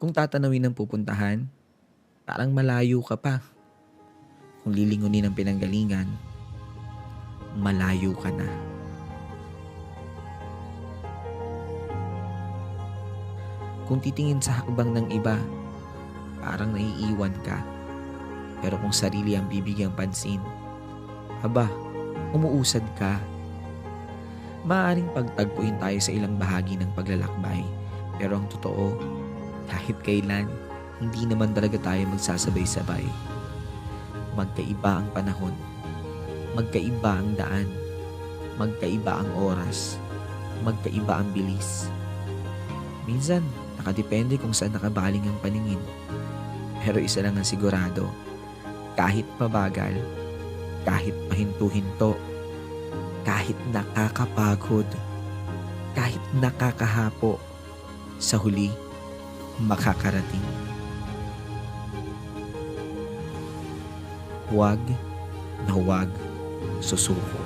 Kung tatanawin ang pupuntahan, parang malayo ka pa. Kung lilingunin ang pinanggalingan, malayo ka na. Kung titingin sa hakbang ng iba, parang naiiwan ka. Pero kung sarili ang bibigyang pansin, aba, umuusad ka. Maaaring pagtagpuin tayo sa ilang bahagi ng paglalakbay. Pero ang totoo, kahit kailan, hindi naman talaga tayo magsasabay-sabay. Magkaiba ang panahon, magkaiba ang daan, magkaiba ang oras, magkaiba ang bilis. Minsan, nakadepende kung saan nakabaling ang paningin. Pero isa lang ang sigurado, kahit mabagal, kahit pahinto-hinto, kahit nakakapagod, kahit nakakahapo, sa huli, makakarating. Huwag na huwag susuko.